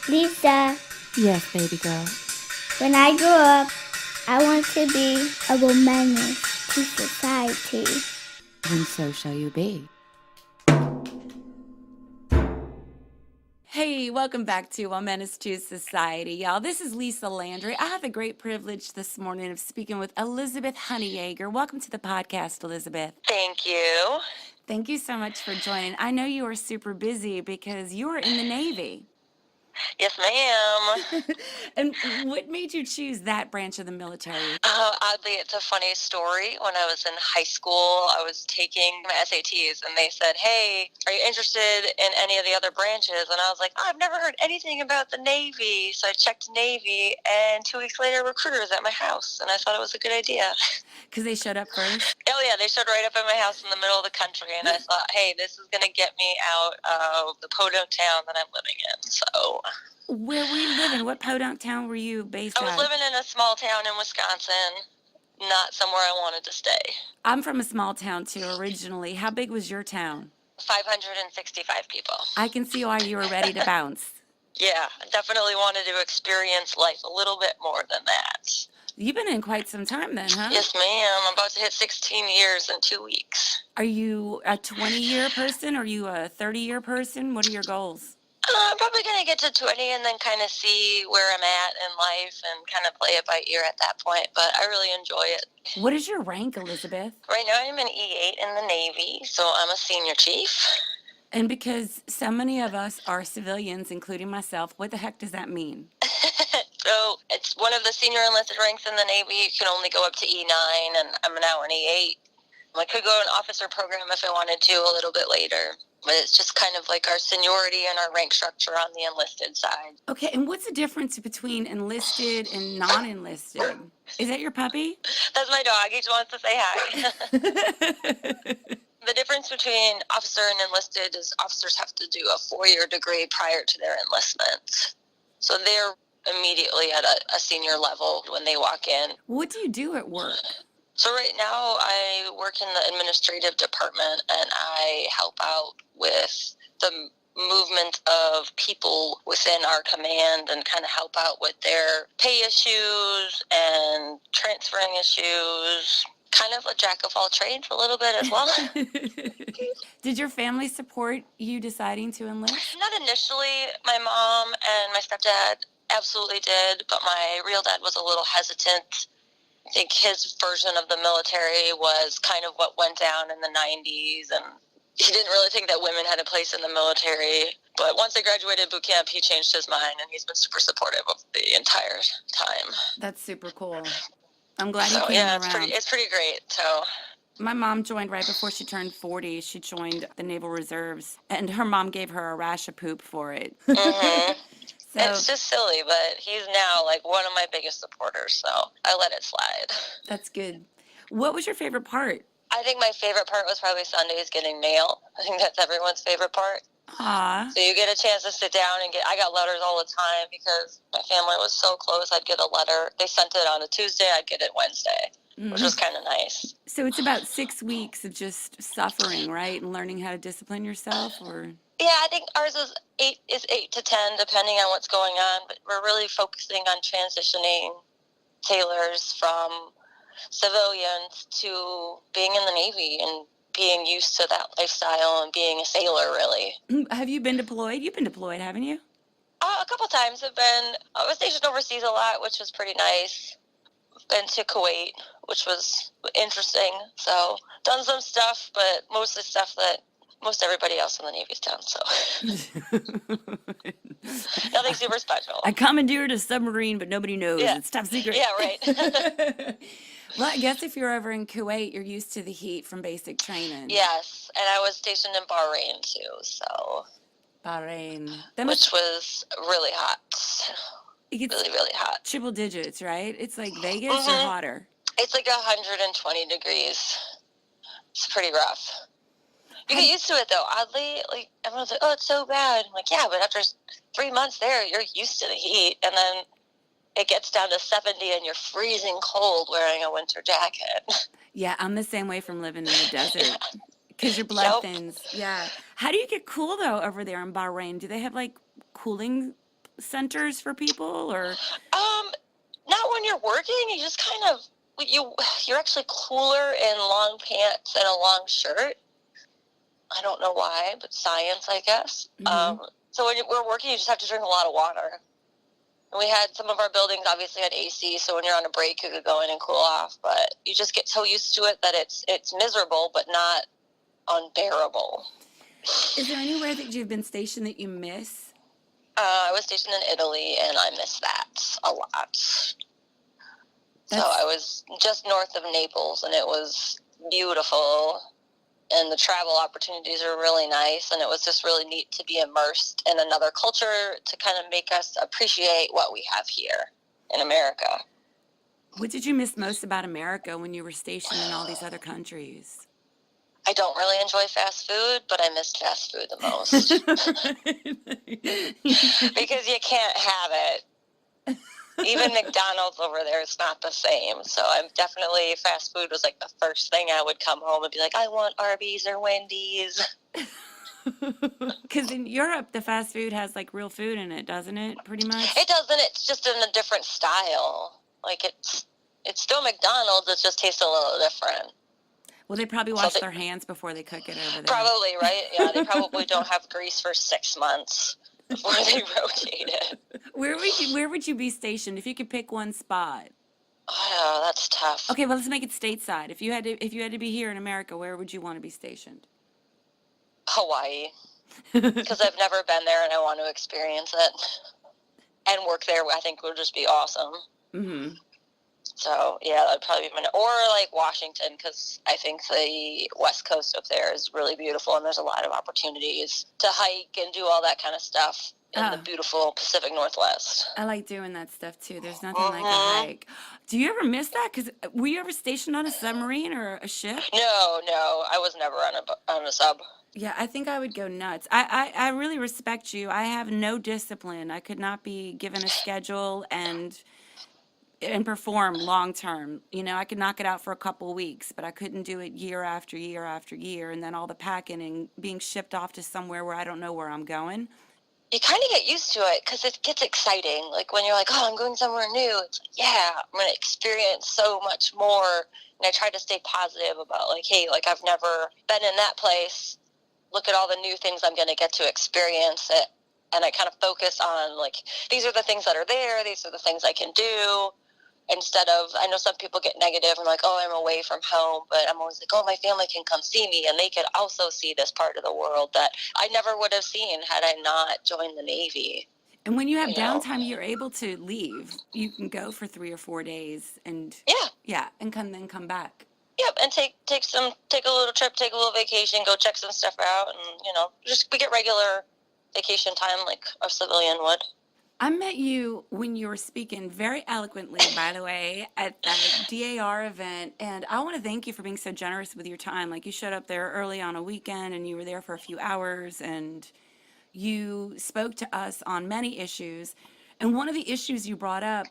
Lisa, Yes, baby girl. when I grow up, I want to be a woman to society. And so shall you be. Hey, welcome back to A Menace to Society, y'all. This is Lisa Landry. I have the great privilege this morning of speaking with Elizabeth Honeyager. Welcome to the podcast, Elizabeth. Thank you. Thank you so much for joining. I know you are super busy because you are in the Navy. Yes, ma'am. And what made you choose that branch of the military? Oddly, it's a funny story. When I was in high school, I was taking my SATs, and they said, "Hey, are you interested in any of the other branches?" And I was like, "Oh, I've never heard anything about the Navy." So I checked Navy, and 2 weeks later, recruiters at my house, and I thought it was a good idea. Because they showed up first? Oh, yeah, they showed right up at my house in the middle of the country, and I thought, hey, this is going to get me out of the podunk town that I'm living in, so... Where were you living? What podunk town were you based I was at? living in a small town in Wisconsin, not somewhere I wanted to stay. I'm from a small town too originally. How big was your town? 565 people. I can see why you were ready to bounce. Yeah, I definitely wanted to experience life a little bit more than that. You've been in quite some time then, huh? Yes, ma'am. I'm about to hit 16 years in 2 weeks. Are you a 20-year person? Are you a 30-year person? What are your goals? I'm probably going to get to 20 and then kind of see where I'm at in life and kind of play it by ear at that point, but I really enjoy it. What is your rank, Elizabeth? Right now I'm an E8 in the Navy, so I'm a senior chief. And because so many of us are civilians, including myself, what the heck does that mean? So it's one of the senior enlisted ranks in the Navy. You can only go up to E9, and I'm now an E8. I could go to an officer program if I wanted to a little bit later. But it's just kind of like our seniority and our rank structure on the enlisted side. Okay, and what's the difference between enlisted and non-enlisted? Is that your puppy? That's my dog. He just wants to say hi. The difference between officer and enlisted is officers have to do a 4-year degree prior to their enlistment. So they're immediately at a senior level when they walk in. What do you do at work? So right now I work in the administrative department, and I help out with the movement of people within our command and kind of help out with their pay issues and transferring issues. Kind of a jack of all trades a little bit as well. Did your family support you deciding to enlist? Not initially. My mom and my stepdad absolutely did, but my real dad was a little hesitant. I think his version of the military was kind of what went down in the 90s, and he didn't really think that women had a place in the military. But once I graduated boot camp, he changed his mind, and he's been super supportive of the entire time. That's super cool. I'm glad he So came yeah, around. it's pretty great. So my mom joined right before she turned 40. She joined the Naval Reserves, and her mom gave her a rash of poop for it. So, it's just silly, but he's now like one of my biggest supporters, so I let it slide. That's good. What was your favorite part? I think my favorite part was probably Sundays getting mail. I think that's everyone's favorite part. Aw. So you get a chance to sit down and I got letters all the time because my family was so close. I'd get a letter. They sent it on a Tuesday, I'd get it Wednesday, which was kind of nice. So it's about 6 weeks of just suffering, right? And learning how to discipline yourself, or? Yeah, I think ours is 8 to 10, depending on what's going on. But we're really focusing on transitioning sailors from civilians to being in the Navy and being used to that lifestyle and being a sailor, really. Have you been deployed? You've been deployed, haven't you? A couple times. I was stationed overseas a lot, which was pretty nice. Been to Kuwait, which was interesting. So done some stuff, but mostly stuff that most everybody else in the Navy's done. So nothing super special. I commandeered a submarine, but nobody knows. Yeah. It's top secret. Yeah, right. Well, I guess if you're over in Kuwait, you're used to the heat from basic training. Yes, and I was stationed in Bahrain too, so Bahrain. which was really hot. It gets Really, really hot. triple digits, right? It's like Vegas or hotter. It's like 120 degrees. It's pretty rough. You get used to it though. Oddly, like everyone's like, "Oh, it's so bad." I'm like, "Yeah, but after 3 months there, you're used to the heat, and then it gets down to 70, and you're freezing cold wearing a winter jacket." Yeah, I'm the same way from living in the desert. Because your blood thins. Yeah. How do you get cool, though, over there in Bahrain? Do they have, like, cooling centers for people, or? Not when you're working. You just kind of you're actually cooler in long pants and a long shirt. I don't know why, but science, I guess. Mm-hmm. So when we're working, you just have to drink a lot of water. And we had some of our buildings obviously had AC, so when you're on a break, you could go in and cool off. But you just get so used to it that it's miserable, but not unbearable. Is there anywhere that you've been stationed that you miss? I was stationed in Italy, and I miss that a lot. So I was just north of Naples, and it was beautiful. And the travel opportunities are really nice, and it was just really neat to be immersed in another culture to kind of make us appreciate what we have here in America. What did you miss most about America when you were stationed in all these other countries? I don't really enjoy fast food, but I missed fast food the most. Because you can't have it. Even McDonald's over there is not the same. So I'm definitely, fast food was like the first thing I would come home and be like, I want Arby's or Wendy's. Because in Europe, the fast food has like real food in it, doesn't it? Pretty much. It doesn't. It's just in a different style. Like it's still McDonald's. It just tastes a little different. Well, they probably wash their hands before they cook it over there. Probably, right? Yeah, they probably don't have grease for 6 months before they rotate it. Where would you be stationed if you could pick one spot? Oh, that's tough. Okay, well, let's make it stateside. If you had to be here in America, where would you want to be stationed? Hawaii, because I've never been there and I want to experience it. And work there, I think, would just be awesome. Mm-hmm. So, yeah, that'd probably be or like Washington, because I think the West Coast up there is really beautiful, and there's a lot of opportunities to hike and do all that kind of stuff in the beautiful Pacific Northwest. I like doing that stuff, too. There's nothing like a hike. Do you ever miss that? Because were you ever stationed on a submarine or a ship? No, I was never on a sub. Yeah, I think I would go nuts. I really respect you. I have no discipline. I could not be given a schedule and perform long term. You know, I could knock it out for a couple of weeks, but I couldn't do it year after year after year, and then all the packing and being shipped off to somewhere where I don't know where I'm going. You kind of get used to it because it gets exciting. Like when you're like, oh, I'm going somewhere new. It's like, yeah, I'm going to experience so much more. And I try to stay positive about like, hey, like I've never been in that place. Look at all the new things I'm going to get to experience it. And I kind of focus on like, these are the things that are there. These are the things I can do. Instead of, I know some people get negative and like, oh, I'm away from home, but I'm always like, oh, my family can come see me and they could also see this part of the world that I never would have seen had I not joined the Navy. And when you have downtime, you're able to leave. You can go for 3 or 4 days and and then come back. Yep, and take a little trip, take a little vacation, go check some stuff out, and just we get regular vacation time like a civilian would. I met you when you were speaking very eloquently, by the way, at the DAR event, and I want to thank you for being so generous with your time. Like, you showed up there early on a weekend, and you were there for a few hours, and you spoke to us on many issues. And one of the issues you brought up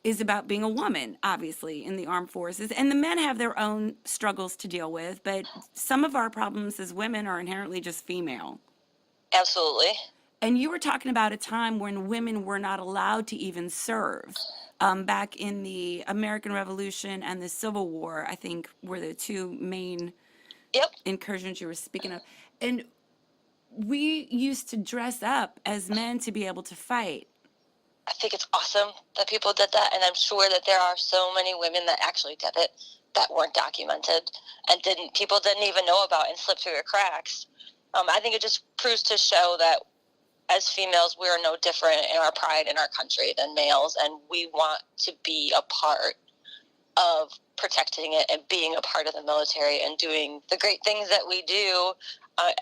is about being a woman, obviously, in the armed forces. And the men have their own struggles to deal with, but some of our problems as women are inherently just female. Absolutely. And you were talking about a time when women were not allowed to even serve. Back in the American Revolution and the Civil War, I think, were the two main incursions you were speaking of. And we used to dress up as men to be able to fight. I think it's awesome that people did that, and I'm sure that there are so many women that actually did it that weren't documented and people didn't even know about and slipped through the cracks. I think it just proves to show that as females, we are no different in our pride in our country than males, and we want to be a part of protecting it and being a part of the military and doing the great things that we do.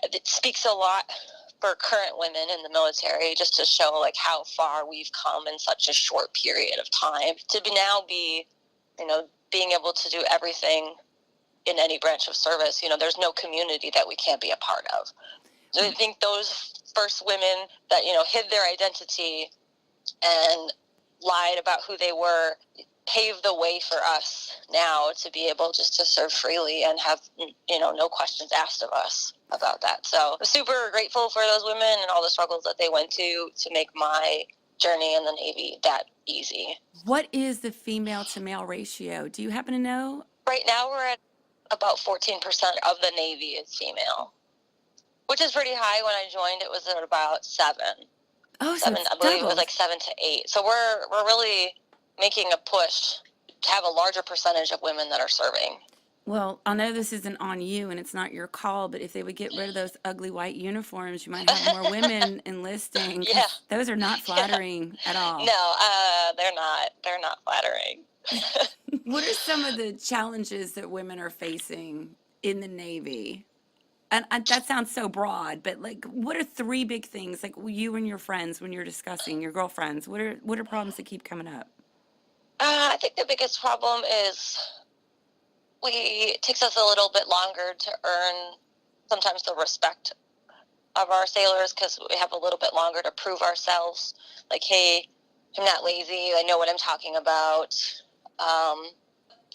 It speaks a lot for current women in the military, just to show like how far we've come in such a short period of time to be being able to do everything in any branch of service. There's no community that we can't be a part of. So I think those first women that hid their identity and lied about who they were, paved the way for us now to be able just to serve freely and have, no questions asked of us about that. So I'm super grateful for those women and all the struggles that they went to make my journey in the Navy that easy. What is the female to male ratio? Do you happen to know? Right now we're at about 14% of the Navy is female, which is pretty high. When I joined, it was at about 7. Oh, so 7, it's I believe it was doubled. like 7 to 8. So we're really making a push to have a larger percentage of women that are serving. Well, I know this isn't on you and it's not your call, but if they would get rid of those ugly white uniforms, you might have more women enlisting. Yeah. Those are not flattering at all. No, they're not. They're not flattering. What are some of the challenges that women are facing in the Navy? And that sounds so broad, but like, what are 3 big things, like you and your friends, when you're discussing, your girlfriends, what are problems that keep coming up? I think the biggest problem is it takes us a little bit longer to earn sometimes the respect of our sailors because we have a little bit longer to prove ourselves. Like, hey, I'm not lazy. I know what I'm talking about.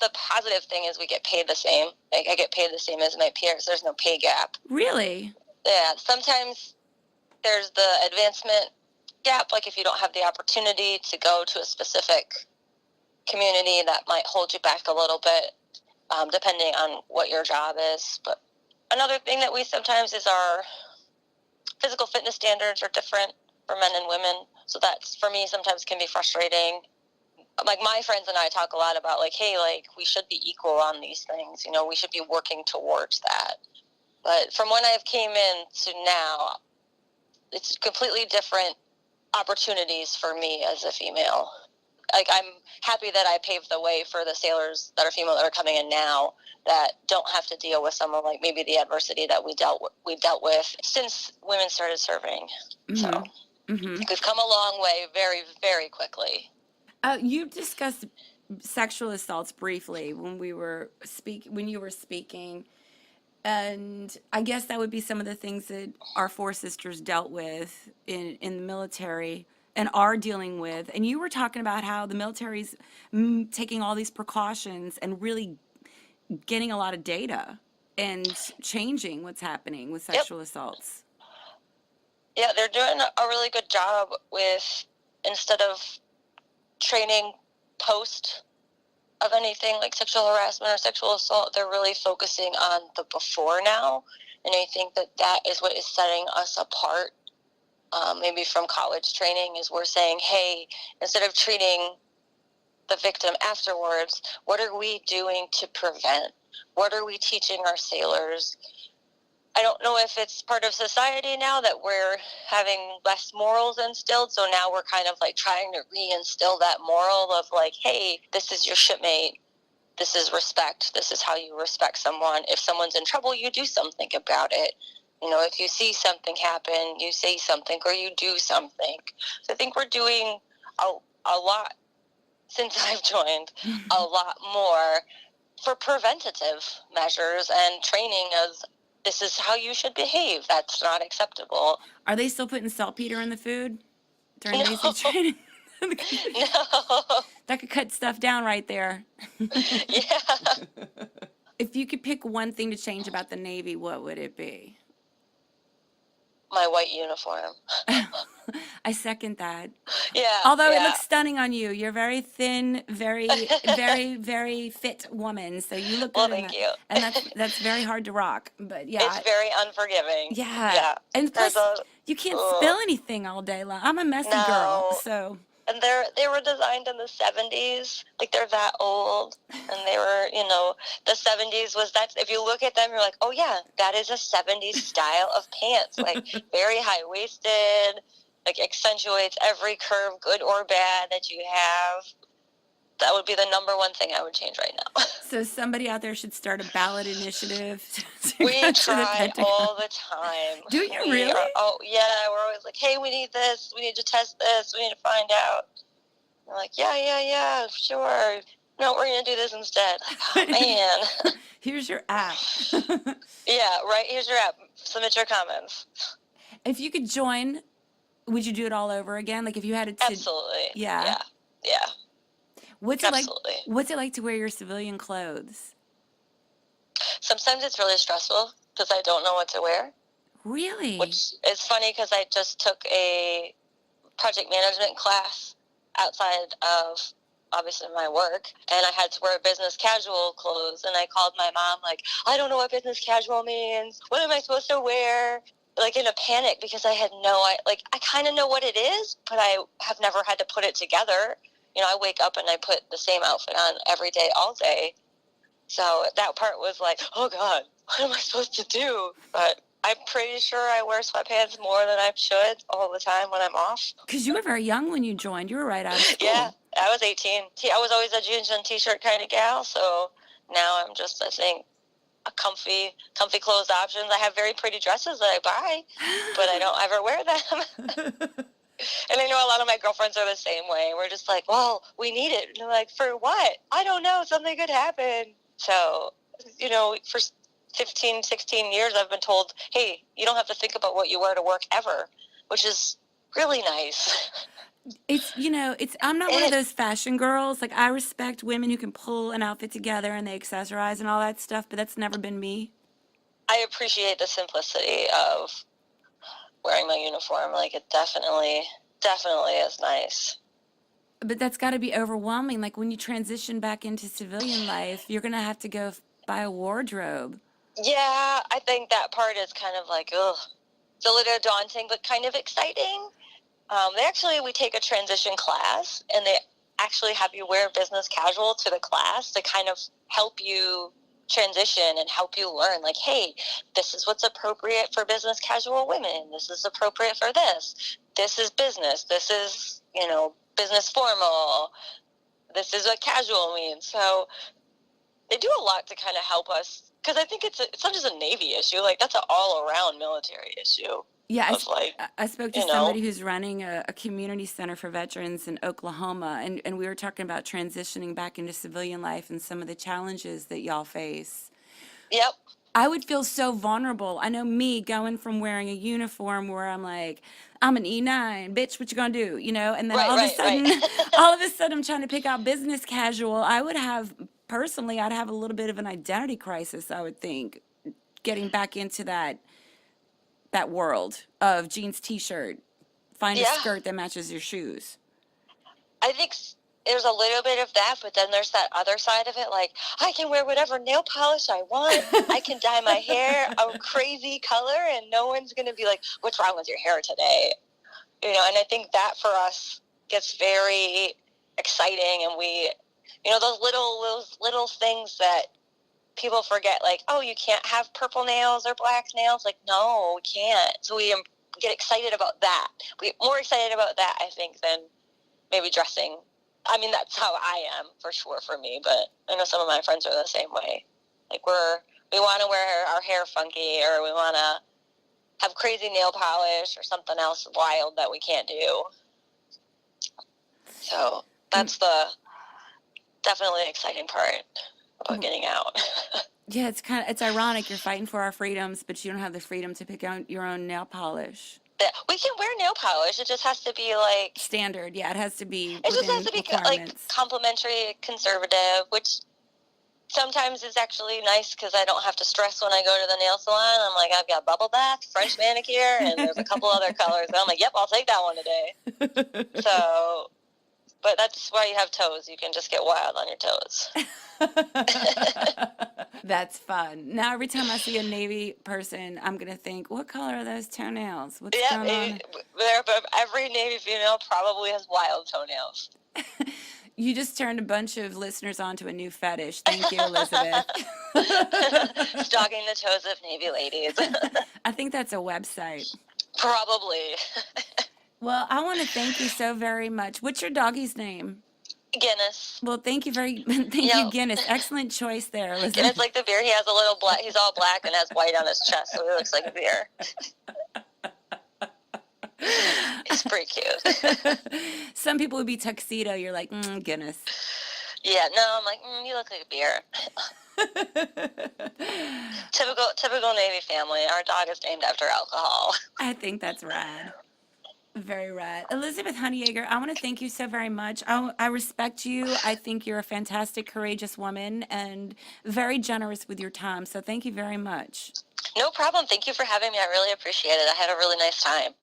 The positive thing is we get paid the same. Like, I get paid the same as my peers. There's no pay gap. Really? Yeah. Sometimes there's the advancement gap. Like, if you don't have the opportunity to go to a specific community, that might hold you back a little bit, depending on what your job is. But another thing that we sometimes is our physical fitness standards are different for men and women. So that's, for me, sometimes can be frustrating. Like, my friends and I talk a lot about, like, hey, like, we should be equal on these things. We should be working towards that. But from when I've came in to now, it's completely different opportunities for me as a female. Like, I'm happy that I paved the way for the sailors that are female that are coming in now that don't have to deal with some of, like, maybe the adversity that we've dealt with since women started serving. So we've come a long way very, very quickly. You discussed sexual assaults briefly when you were speaking, and I guess that would be some of the things that our 4 sisters dealt with in the military and are dealing with. And you were talking about how the military's taking all these precautions and really getting a lot of data and changing what's happening with sexual assaults. Yeah, they're doing a really good job with, instead of training post of anything like sexual harassment or sexual assault, they're really focusing on the before now. And I think that is what is setting us apart, maybe from college training, is we're saying, hey, instead of treating the victim afterwards, what are we doing to prevent? What are we teaching our sailors? I don't know if it's part of society now that we're having less morals instilled. So now we're kind of like trying to reinstill that moral of, like, hey, this is your shipmate. This is respect. This is how you respect someone. If someone's in trouble, you do something about it. If you see something happen, you say something or you do something. So I think we're doing a lot since I've joined, a lot more for preventative measures and training as this is how you should behave. That's not acceptable. Are they still putting saltpeter in the food during basic training? No. That could cut stuff down right there. Yeah. If you could pick one thing to change about the Navy, what would it be? My white uniform. I second that. Yeah. Although yeah. it looks stunning on you. You're very thin, very, very, very fit woman. So you look good. Well, thank you. And that's very hard to rock. But yeah. It's very unforgiving. Yeah. Yeah. And plus, you can't spill anything all day long. I'm a messy girl, so. And they were designed in the 70s. Like, they're that old. And they were, the 70s was that. If you look at them, you're like, oh, yeah, that is a 70s style of pants. Like, very high-waisted, like, accentuates every curve, good or bad, that you have. That would be the number one thing I would change right now. So somebody out there should start a ballot initiative. We try all the time. Do you really? Yeah. We're always like, hey, we need this. We need to test this. We need to find out. We're like, yeah, sure. No, we're going to do this instead. Oh, man. Here's your app. Yeah, right. Here's your app. Submit your comments. If you could join, would you do it all over again? Like, if you had it to... Absolutely. Yeah. Yeah. What's it like? Absolutely. What's it like to wear your civilian clothes? Sometimes it's really stressful because I don't know what to wear, Really? which is funny because I just took a project management class outside of obviously my work, and I had to wear business casual clothes, and I called my mom like, I don't know what business casual means. What am I supposed to wear? Like in a panic because I had I kind of know what it is, but I have never had to put it together. I wake up and I put the same outfit on every day, all day. So that part was like, oh God, what am I supposed to do? But I'm pretty sure I wear sweatpants more than I should all the time when I'm off. Because you were very young when you joined. You were right out of Yeah, school. I was 18. I was always a jeans and t-shirt kind of gal, so now I'm just, I think, a comfy clothes options. I have very pretty dresses that I buy, but I don't ever wear them. And I know a lot of my girlfriends are the same way. We're just like, well, we need it. And they're like, for what? I don't know. Something could happen. So, for 15, 16 years, I've been told, hey, you don't have to think about what you wear to work ever, which is really nice. I'm not one of those fashion girls. Like, I respect women who can pull an outfit together and they accessorize and all that stuff, but that's never been me. I appreciate the simplicity of wearing my uniform. Like, it definitely is nice. But that's got to be overwhelming. Like, when you transition back into civilian life, you're going to have to go buy a wardrobe. Yeah, I think that part is kind of like, ugh. It's a little daunting, but kind of exciting. We take a transition class, and they actually have you wear business casual to the class to kind of help you transition and help you learn, like, hey, this is what's appropriate for business casual women. This is appropriate for this. This is business. This is, business formal. This is what casual means. So they do a lot to kind of help us, because I think it's not just a Navy issue. Like, that's an all-around military issue. Yeah, Of like, I spoke to somebody who's running a community center for veterans in Oklahoma, and we were talking about transitioning back into civilian life and some of the challenges that y'all face. Yep. I would feel so vulnerable. I know me going from wearing a uniform where I'm like, I'm an E9, bitch, what you gonna do? And then Right, all of a right, sudden, right. all of a sudden I'm trying to pick out business casual. Personally, I'd have a little bit of an identity crisis, I would think, getting back into that world of jeans, t-shirt, find a Yeah. skirt that matches your shoes. I think there's a little bit of that, but then there's that other side of it. Like, I can wear whatever nail polish I want. I can dye my hair a crazy color, and no one's going to be like, what's wrong with your hair today? And I think that for us gets very exciting. And we, those little things that people forget, like, oh, you can't have purple nails or black nails. Like, no, we can't. So we get excited about that. We get more excited about that, I think, than maybe dressing. I mean, that's how I am, for sure, for me. But I know some of my friends are the same way. Like, we want to wear our hair funky, or we want to have crazy nail polish or something else wild that we can't do. So that's the definitely exciting part about getting out. Yeah, it's ironic. You're fighting for our freedoms, but you don't have the freedom to pick out your own nail polish. We can wear nail polish. It just has to be like Standard. Yeah, it has to be it just has to be like complimentary, conservative, which sometimes is actually nice because I don't have to stress when I go to the nail salon. I'm like, I've got bubble bath, French manicure, and there's a couple other colors. And I'm like, yep, I'll take that one today. So, but that's why you have toes. You can just get wild on your toes. That's fun. Now, every time I see a Navy person, I'm going to think, what color are those toenails? What's going on? Every Navy female probably has wild toenails. You just turned a bunch of listeners onto a new fetish. Thank you, Elizabeth. Stalking the toes of Navy ladies. I think that's a website. Probably. Well, I want to thank you so very much. What's your doggy's name? Guinness. Well, thank you, you, Guinness. Excellent choice there, Elizabeth. Guinness, like the beer. He has a little black. He's all black and has white on his chest, so he looks like a beer. He's pretty cute. Some people would be tuxedo. You're like, Guinness. Yeah, no, I'm like, you look like a beer. Typical Navy family. Our dog is named after alcohol. I think that's rad. Very rad. Elizabeth Honeyager, I want to thank you so very much. I respect you. I think you're a fantastic, courageous woman and very generous with your time. So thank you very much. No problem. Thank you for having me. I really appreciate it. I had a really nice time.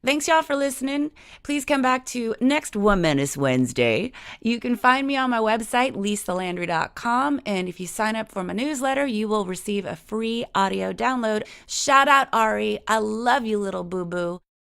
Thanks, y'all, for listening. Please come back to next Womanist Wednesday. You can find me on my website, lisalandry.com. And if you sign up for my newsletter, you will receive a free audio download. Shout out, Ari. I love you, little boo-boo.